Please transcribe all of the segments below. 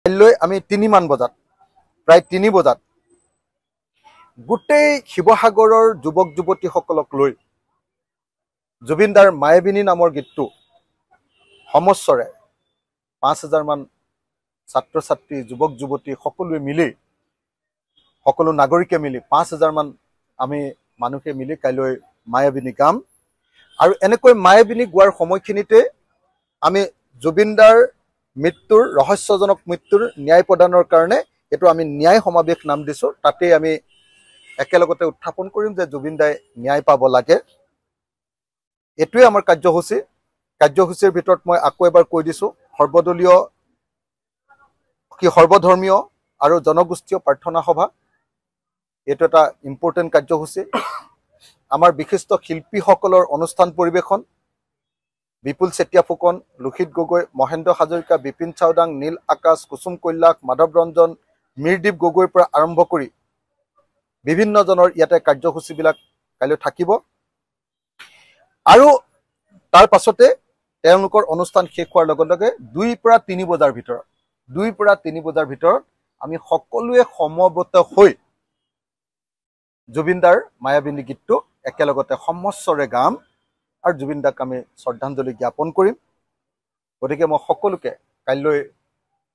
কাইলৈ আমি 3 বজাত প্ৰায় 3 বজাত গোটেই শিৱসাগৰৰ যুৱক যুৱতীসকলক লৈ জুবিনদাৰ মায়াবিনী নামৰ গীতটো সমস্বৰে 5000 মান ছাত্ৰ ছাত্ৰী যুৱক যুৱতী সকলোৱে মিলি সকলো নাগৰিকে মিলি 5000 মান আমি মানুহে মিলি কাইলৈ মায়াবিনী গাম আৰু এনেকৈ মায়াবিনী গোৱাৰ সময়খিনিতে আমি জুবিনদাৰ মৃত্যুৰ ৰহস্যজনক মৃত্যুৰ ন্যায় প্ৰদানৰ কাৰণে এটো আমি ন্যায় সমাবেশ নাম দিছো তাতে আমি একেলগতে উত্থাপন কৰিম যে জুবিনদাই ন্যায় পাব লাগে এটোৱে আমাৰ কাৰ্যসূচীৰ ভিতৰত মই আকৌ এবাৰ কৈ দিছো সৰ্বদলীয় সৰ্বধৰ্মীয় আৰু জনগোষ্ঠীয় প্ৰাৰ্থনা সভা এটো এটা ইম্পৰ্টেন্ট কাৰ্যসূচী আমাৰ বিশিষ্ট শিল্পীসকলৰ অনুষ্ঠান পৰিবেশন বিপুল চেতিয়া ফুকন লুখিত গগৈ মহেন্দ্ৰ হাজৰিকা বিপিন চাওদাং নীল আকাশ কুসুম কৈলাশ মাধৱ ৰঞ্জন মিৰদীপ গগৈৰ পৰা আৰম্ভ কৰি বিভিন্ন জনৰ ইয়াতে কাৰ্যসূচীবিলাক কাইলৈ থাকিব আৰু তাৰ পাছতে তেওঁলোকৰ অনুষ্ঠান শেষ হোৱাৰ লগে লগে 2 পৰা 3 বজাৰ ভিতৰত আমি সকলোৱে সমবেত হৈ জুবিনদাৰ মায়াবিনী গীতটো একেলগতে সমস্বৰে গাম আৰু জুবিনদাক আমি শ্ৰদ্ধাঞ্জলি জ্ঞাপন কৰিম গতিকে মই সকলোকে কাইলৈ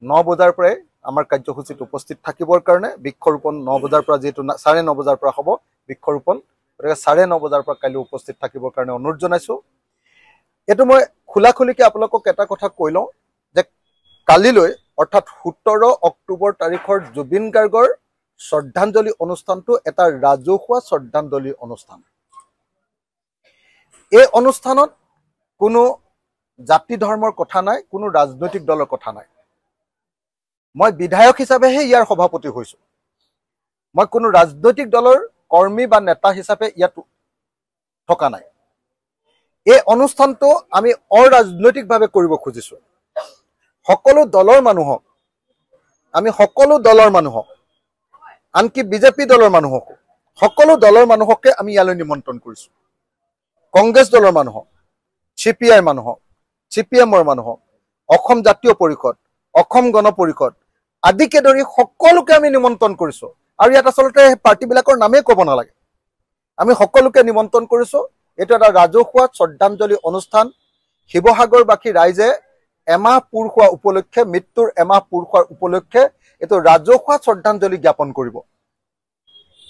9 বজাৰ পৰাই আমাৰ কাৰ্যসূচীত উপস্থিত থাকিবৰ কাৰণে বৃক্ষৰোপণ 9 বজাৰ পৰা যেটো 9:30 বজাৰ পৰা হ'ব বৃক্ষৰোপণ গতিকে 9:30 বজাৰ পৰা কাইলৈ উপস্থিত থাকিবৰ কাৰণে অনুৰোধ জনাইছো এটো মই খোলাখুলিকে আপোনালোকক এটা কথা কৈ লওঁ যে কালিলৈ অৰ্থাৎ 17 অক্টোবৰ তাৰিখৰ জুবিন গাৰ্গৰ শ্ৰদ্ধাঞ্জলি অনুষ্ঠানটো এটা ৰাজহুৱা শ্ৰদ্ধাঞ্জলি অনুষ্ঠান এই অনুষ্ঠানত কোনো জাতি ধৰ্মৰ কথা নাই কোনো ৰাজনৈতিক দলৰ কথা নাই মই বিধায়ক হিচাপেহে ইয়াৰ সভাপতি হৈছো মই কোনো ৰাজনৈতিক দলৰ কৰ্মী বা নেতা হিচাপে ইয়াত থকা নাই এই অনুষ্ঠানটো আমি অৰাজনৈতিকভাৱে কৰিব খুজিছো সকলো দলৰ মানুহক আনকি বিজেপি দলৰ মানুহক সকলো দলৰ মানুহকে আমি ইয়ালৈ নিমন্ত্ৰণ কৰিছো কংগ্ৰেছ দলৰ মানুহক চিপিআই মানুহক চিপিএমৰ মানুহক অসম জাতীয় পৰিষদ অসম গণ পৰিষদ আদিকে ধৰি সকলোকে আমি নিমন্ত্ৰণ কৰিছো আৰু ইয়াত আসলতে পাৰ্টিবিলাকৰ নামে ক'ব নালাগে আমি সকলোকে নিমন্ত্ৰণ কৰিছো এটো এটা ৰাজহুৱা শ্ৰদ্ধাঞ্জলি অনুষ্ঠান শিৱসাগৰবাসী ৰাইজে এমাহ পুৰ হোৱা উপলক্ষে মৃত্যুৰ এমাহ পুৰ হোৱাৰ উপলক্ষে এটো ৰাজহুৱা শ্ৰদ্ধাঞ্জলি জ্ঞাপন কৰিব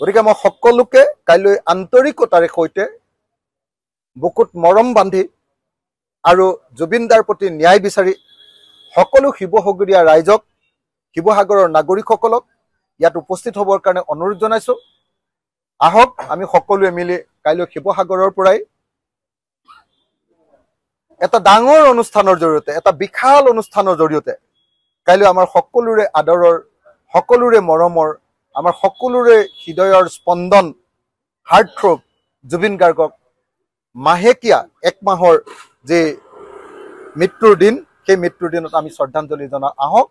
গতিকে মই সকলোকে কাইলৈ আন্তৰিকতাৰে সৈতে বুকুত মৰম বান্ধি আৰু জুবিনদাৰ প্ৰতি ন্যায় বিচাৰি সকলো শিৱসাগৰীয়া ৰাইজক শিৱসাগৰৰ নাগৰিকসকলক ইয়াত উপস্থিত হ'বৰ কাৰণে অনুৰোধ জনাইছো আহক আমি সকলোৱে মিলি কাইলৈ শিৱসাগৰৰ পৰাই এটা ডাঙৰ অনুষ্ঠানৰ জৰিয়তে এটা বিশাল অনুষ্ঠানৰ জৰিয়তে কাইলৈ আমাৰ সকলোৰে আদৰৰ সকলোৰে মৰমৰ আমাৰ সকলোৰে হৃদয়ৰ স্পন্দন হাৰ্ট থ্ৰব জুবিন গাৰ্গক মাহেকীয়া 1 মাহৰ যে মৃত্যুৰ দিন সেই মৃত্যুৰ দিনত আমি শ্ৰদ্ধাঞ্জলি জনাওঁ আহক